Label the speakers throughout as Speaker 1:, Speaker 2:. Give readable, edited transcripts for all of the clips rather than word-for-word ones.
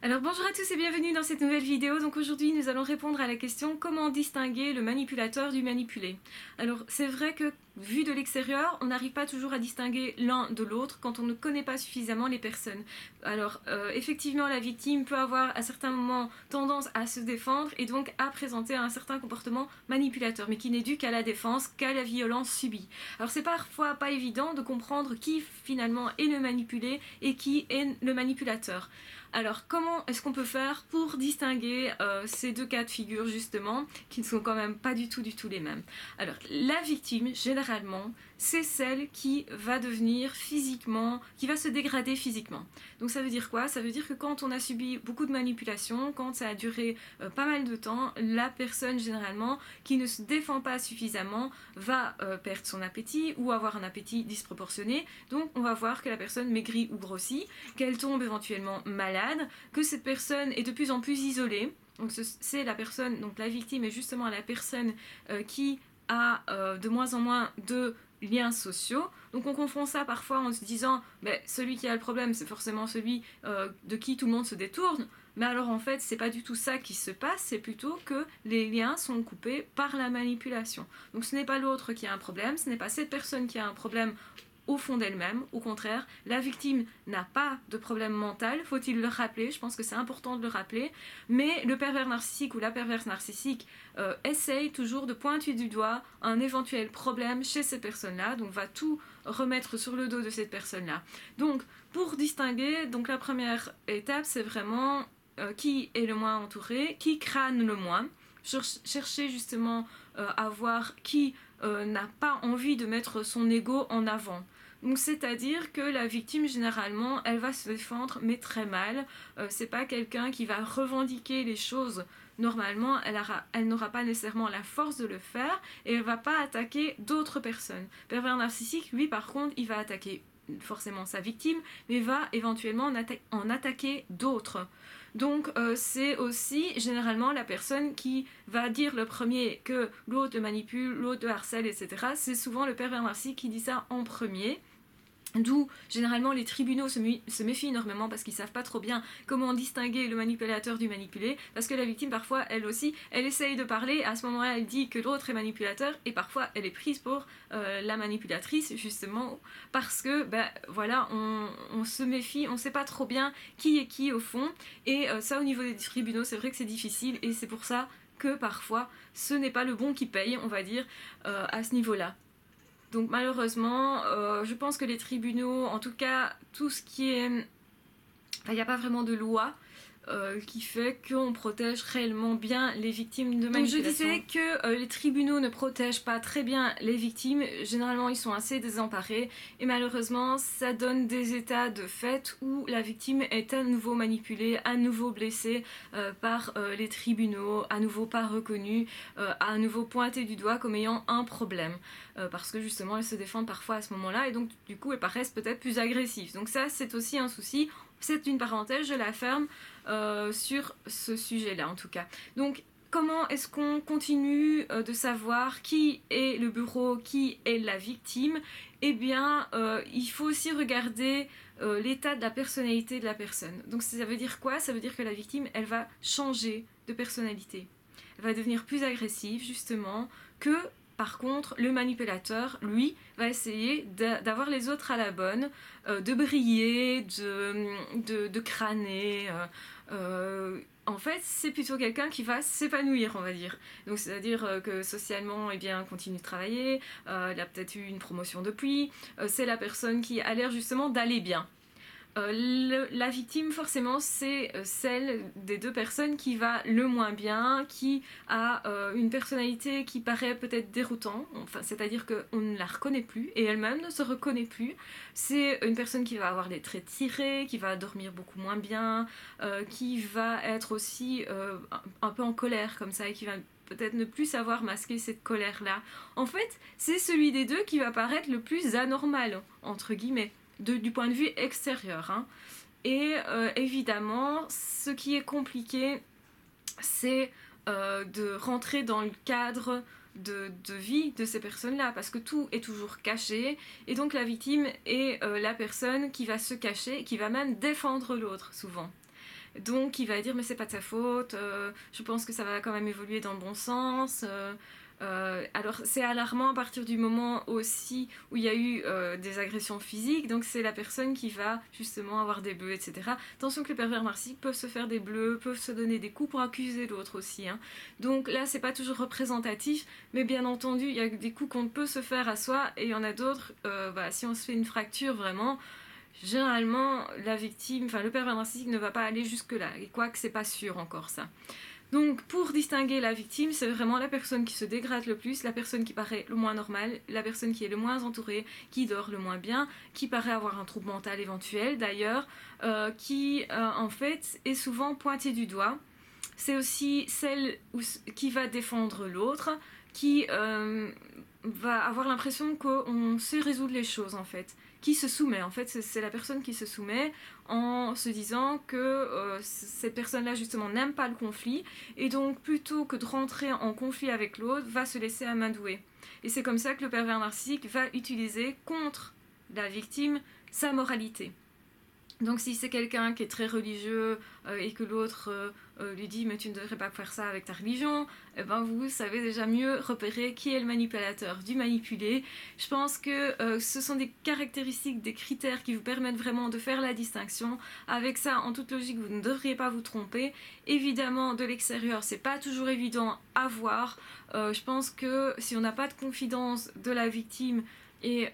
Speaker 1: Alors bonjour à tous et bienvenue dans cette nouvelle vidéo. Donc aujourd'hui nous allons répondre à la question comment distinguer le manipulateur du manipulé. Alors c'est vrai que vu de l'extérieur on n'arrive pas toujours à distinguer l'un de l'autre quand on ne connaît pas suffisamment les personnes. Alors effectivement la victime peut avoir à certains moments tendance à se défendre et donc à présenter un certain comportement manipulateur mais qui n'est dû qu'à la défense, qu'à la violence subie. Alors c'est parfois pas évident de comprendre qui finalement est le manipulé et qui est le manipulateur. Alors comment est-ce qu'on peut faire pour distinguer ces deux cas de figure justement qui ne sont quand même pas du tout les mêmes. Alors la victime généralement c'est celle qui va devenir physiquement, qui va se dégrader physiquement. Donc ça veut dire quoi? Ça veut dire que quand on a subi beaucoup de manipulations, quand ça a duré pas mal de temps, la personne généralement qui ne se défend pas suffisamment va perdre son appétit ou avoir un appétit disproportionné. Donc on va voir que la personne maigrit ou grossit, qu'elle tombe éventuellement malade, que cette personne est de plus en plus isolée. Donc c'est la personne, donc la victime est justement la personne qui a de moins en moins de liens sociaux. Donc on confond ça parfois en se disant celui qui a le problème c'est forcément celui de qui tout le monde se détourne. Mais alors en fait c'est pas du tout ça qui se passe, c'est plutôt que les liens sont coupés par la manipulation. Donc ce n'est pas l'autre qui a un problème, ce n'est pas cette personne qui a un problème au fond d'elle-même. Au contraire, la victime n'a pas de problème mental, faut-il le rappeler, je pense que c'est important de le rappeler, mais le pervers narcissique ou la perverse narcissique essaye toujours de pointer du doigt un éventuel problème chez ces personnes-là, donc va tout remettre sur le dos de cette personne-là. Donc, pour distinguer, donc la première étape, c'est vraiment qui est le moins entouré, qui crâne le moins, chercher justement à voir qui n'a pas envie de mettre son ego en avant. Donc c'est-à-dire que la victime généralement elle va se défendre mais très mal. C'est pas quelqu'un qui va revendiquer les choses. Normalement elle n'aura pas nécessairement la force de le faire et elle va pas attaquer d'autres personnes. Pervers narcissique lui par contre il va attaquer forcément sa victime mais va éventuellement en attaquer d'autres. Donc c'est aussi généralement la personne qui va dire le premier que l'autre le manipule, l'autre le harcèle, etc. C'est souvent le pervers narcissique qui dit ça en premier. D'où généralement les tribunaux se méfient énormément parce qu'ils savent pas trop bien comment distinguer le manipulateur du manipulé, parce que la victime parfois elle aussi elle essaye de parler, à ce moment-là elle dit que l'autre est manipulateur et parfois elle est prise pour la manipulatrice justement parce que voilà on se méfie, on sait pas trop bien qui est qui au fond et ça au niveau des tribunaux c'est vrai que c'est difficile et c'est pour ça que parfois ce n'est pas le bon qui paye on va dire à ce niveau-là. Donc malheureusement, je pense que les tribunaux, en tout cas tout ce qui est... Enfin, il n'y a pas vraiment de loi qui fait qu'on protège réellement bien les victimes de manipulation. Donc je disais que les tribunaux ne protègent pas très bien les victimes, généralement ils sont assez désemparés et malheureusement ça donne des états de fait où la victime est à nouveau manipulée, à nouveau blessée par les tribunaux, à nouveau pas reconnue, à nouveau pointée du doigt comme ayant un problème parce que justement elles se défendent parfois à ce moment-là et donc du coup elles paraissent peut-être plus agressives. Donc ça c'est aussi un souci. C'est une parenthèse, je la ferme sur ce sujet-là en tout cas. Donc comment est-ce qu'on continue de savoir qui est le bourreau, qui est la victime? Eh bien, il faut aussi regarder l'état de la personnalité de la personne. Donc ça veut dire quoi? Ça veut dire que la victime, elle va changer de personnalité. Elle va devenir plus agressive justement que par contre, le manipulateur, lui, va essayer d'avoir les autres à la bonne, de briller, de crâner. En fait, c'est plutôt quelqu'un qui va s'épanouir, on va dire. Donc, c'est-à-dire que socialement, eh bien, continue de travailler, il a peut-être eu une promotion depuis, c'est la personne qui a l'air justement d'aller bien. La victime, forcément, c'est celle des deux personnes qui va le moins bien, qui a une personnalité qui paraît peut-être déroutante, enfin, c'est-à-dire qu'on ne la reconnaît plus et elle-même ne se reconnaît plus. C'est une personne qui va avoir des traits tirés, qui va dormir beaucoup moins bien, qui va être aussi un peu en colère comme ça et qui va peut-être ne plus savoir masquer cette colère-là. En fait, c'est celui des deux qui va paraître le plus anormal, entre guillemets. Du point de vue extérieur. Hein. Et évidemment, ce qui est compliqué, c'est de rentrer dans le cadre de vie de ces personnes-là, parce que tout est toujours caché, et donc la victime est la personne qui va se cacher, qui va même défendre l'autre, souvent. Donc il va dire mais c'est pas de sa faute, je pense que ça va quand même évoluer dans le bon sens. Alors c'est alarmant à partir du moment aussi où il y a eu des agressions physiques, donc c'est la personne qui va justement avoir des bleus, etc. Attention que les pervers narcissiques peuvent se faire des bleus, peuvent se donner des coups pour accuser l'autre aussi, hein. Donc là c'est pas toujours représentatif, mais bien entendu il y a des coups qu'on peut se faire à soi et il y en a d'autres, si on se fait une fracture vraiment, généralement la victime, enfin le pervers narcissique ne va pas aller jusque là, et quoique c'est pas sûr encore ça. Donc pour distinguer la victime, c'est vraiment la personne qui se dégrade le plus, la personne qui paraît le moins normale, la personne qui est le moins entourée, qui dort le moins bien, qui paraît avoir un trouble mental éventuel d'ailleurs, qui en fait est souvent pointée du doigt. C'est aussi celle qui va défendre l'autre, qui va avoir l'impression qu'on sait résoudre les choses en fait, qui se soumet. En fait, c'est la personne qui se soumet en se disant que cette personne-là justement n'aime pas le conflit et donc plutôt que de rentrer en conflit avec l'autre, va se laisser amadouer. Et c'est comme ça que le pervers narcissique va utiliser contre la victime sa moralité. Donc si c'est quelqu'un qui est très religieux et que l'autre lui dit mais tu ne devrais pas faire ça avec ta religion, eh ben vous savez déjà mieux repérer qui est le manipulateur du manipulé. Je pense que ce sont des caractéristiques, des critères qui vous permettent vraiment de faire la distinction. Avec ça, en toute logique, vous ne devriez pas vous tromper. Évidemment, de l'extérieur, c'est pas toujours évident à voir. Je pense que si on n'a pas de confidence de la victime, et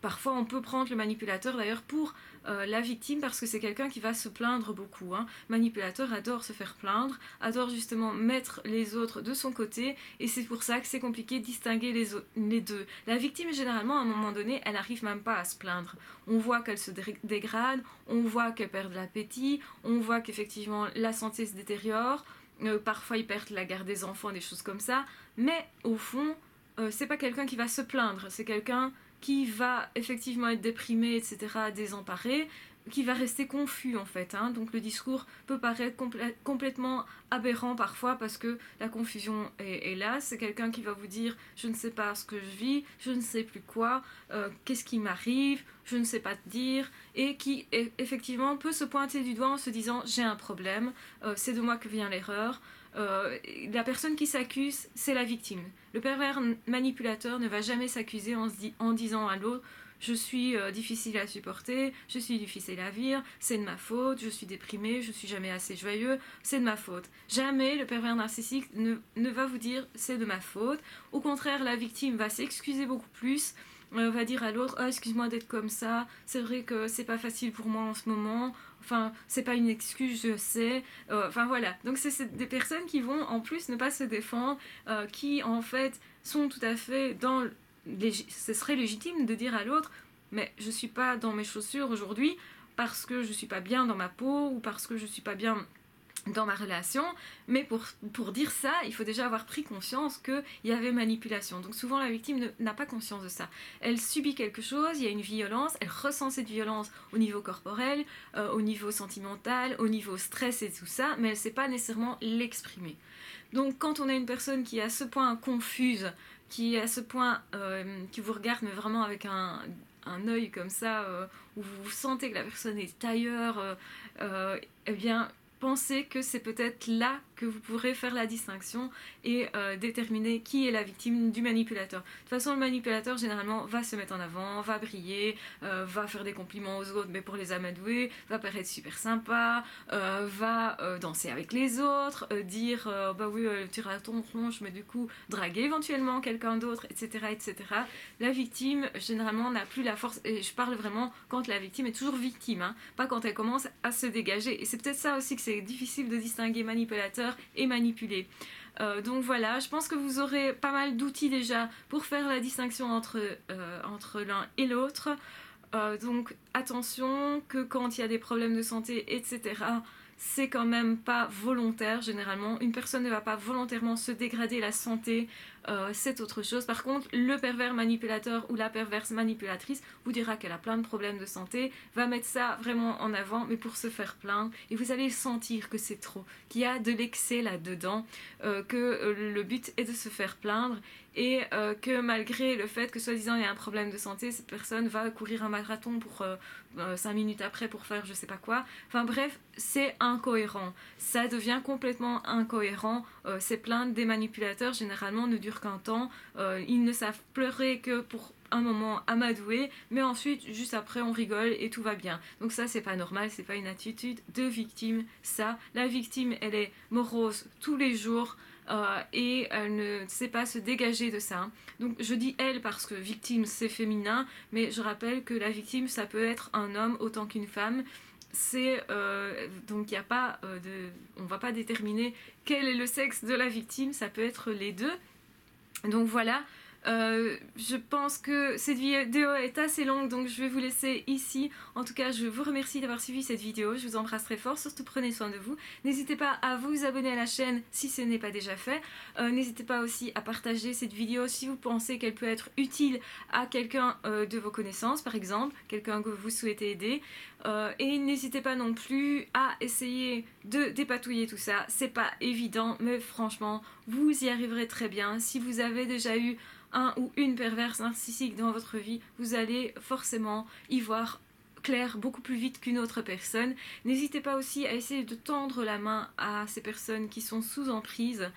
Speaker 1: parfois on peut prendre le manipulateur d'ailleurs pour la victime parce que c'est quelqu'un qui va se plaindre beaucoup, hein. Le manipulateur adore se faire plaindre, adore justement mettre les autres de son côté et c'est pour ça que c'est compliqué de distinguer les deux. La victime généralement à un moment donné elle n'arrive même pas à se plaindre. On voit qu'elle se dégrade, on voit qu'elle perd de l'appétit, on voit qu'effectivement la santé se détériore, parfois ils perdent la garde des enfants, des choses comme ça, mais au fond c'est pas quelqu'un qui va se plaindre, c'est quelqu'un qui va effectivement être déprimé, etc., désemparé, qui va rester confus en fait, hein. Donc le discours peut paraître complètement aberrant parfois parce que la confusion est là. C'est quelqu'un qui va vous dire je ne sais pas ce que je vis, je ne sais plus quoi, qu'est-ce qui m'arrive, je ne sais pas te dire, et qui effectivement peut se pointer du doigt en se disant j'ai un problème, c'est de moi que vient l'erreur. La personne qui s'accuse, c'est la victime. Le pervers manipulateur ne va jamais s'accuser en disant à l'autre je suis difficile à supporter, je suis difficile à vivre, c'est de ma faute, je suis déprimé, je suis jamais assez joyeux, c'est de ma faute. Jamais le pervers narcissique ne va vous dire c'est de ma faute. Au contraire, la victime va s'excuser beaucoup plus, va dire à l'autre oh, excuse-moi d'être comme ça, c'est vrai que c'est pas facile pour moi en ce moment, enfin c'est pas une excuse je sais, enfin voilà. Donc c'est des personnes qui vont en plus ne pas se défendre, qui en fait sont tout à fait dans ce serait légitime de dire à l'autre mais je suis pas dans mes chaussures aujourd'hui parce que je suis pas bien dans ma peau ou parce que je suis pas bien dans ma relation, mais pour dire ça, il faut déjà avoir pris conscience qu'il y avait manipulation. Donc souvent la victime n'a pas conscience de ça. Elle subit quelque chose, il y a une violence, elle ressent cette violence au niveau corporel, au niveau sentimental, au niveau stress et tout ça, mais elle ne sait pas nécessairement l'exprimer. Donc quand on a une personne qui est à ce point confuse, qui est à ce point qui vous regarde mais vraiment avec un œil comme ça, où vous sentez que la personne est ailleurs, eh bien pensez que c'est peut-être là que vous pourrez faire la distinction et déterminer qui est la victime du manipulateur. De toute façon, le manipulateur, généralement, va se mettre en avant, va briller, va faire des compliments aux autres, mais pour les amadouer, va paraître super sympa, va danser avec les autres, dire bah oui, tu rates ton tronche, mais du coup, draguer éventuellement quelqu'un d'autre, etc., etc. La victime, généralement, n'a plus la force, et je parle vraiment quand la victime est toujours victime, hein, pas quand elle commence à se dégager. Et c'est peut-être ça aussi que c'est difficile de distinguer manipulateur et manipulé. Donc voilà, je pense que vous aurez pas mal d'outils déjà pour faire la distinction entre l'un et l'autre. Donc attention que quand il y a des problèmes de santé, etc., c'est quand même pas volontaire généralement. Une personne ne va pas volontairement se dégrader la santé c'est autre chose. Par contre, le pervers manipulateur ou la perverse manipulatrice vous dira qu'elle a plein de problèmes de santé, va mettre ça vraiment en avant, mais pour se faire plaindre, et vous allez sentir que c'est trop, qu'il y a de l'excès là-dedans, que le but est de se faire plaindre, et que malgré le fait que soi-disant il y a un problème de santé, cette personne va courir un marathon pour 5 minutes après pour faire je sais pas quoi. Enfin bref, c'est incohérent. Ça devient complètement incohérent. Ces plaintes des manipulateurs généralement ne durent qu'un temps. Ils ne savent pleurer que pour un moment amadoué, mais ensuite juste après on rigole et tout va bien. Donc ça c'est pas normal, c'est pas une attitude de victime. Ça, la victime elle est morose tous les jours. Et elle ne sait pas se dégager de ça. Donc je dis elle parce que victime c'est féminin, mais je rappelle que la victime ça peut être un homme autant qu'une femme. Donc il y a pas on va pas déterminer quel est le sexe de la victime, ça peut être les deux. Donc voilà. Je pense que cette vidéo est assez longue, donc je vais vous laisser ici. En tout cas, je vous remercie d'avoir suivi cette vidéo. Je vous embrasse très fort, surtout prenez soin de vous. N'hésitez pas à vous abonner à la chaîne si ce n'est pas déjà fait. N'hésitez pas aussi à partager cette vidéo si vous pensez qu'elle peut être utile à quelqu'un de vos connaissances, par exemple, quelqu'un que vous souhaitez aider. Et n'hésitez pas non plus à essayer de dépatouiller tout ça. C'est pas évident, mais franchement, vous y arriverez très bien. Si vous avez déjà eu un ou une perverse narcissique dans votre vie, vous allez forcément y voir clair beaucoup plus vite qu'une autre personne. N'hésitez pas aussi à essayer de tendre la main à ces personnes qui sont sous emprise,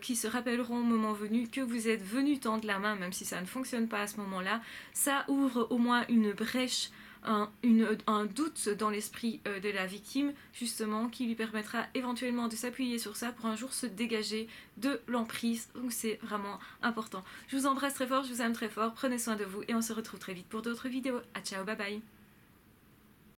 Speaker 1: qui se rappelleront au moment venu que vous êtes venu tendre la main, même si ça ne fonctionne pas à ce moment-là. Ça ouvre au moins une brèche, un doute dans l'esprit de la victime, justement, qui lui permettra éventuellement de s'appuyer sur ça pour un jour se dégager de l'emprise. Donc c'est vraiment important. Je vous embrasse très fort, je vous aime très fort, prenez soin de vous et on se retrouve très vite pour d'autres vidéos. À ciao, bye bye.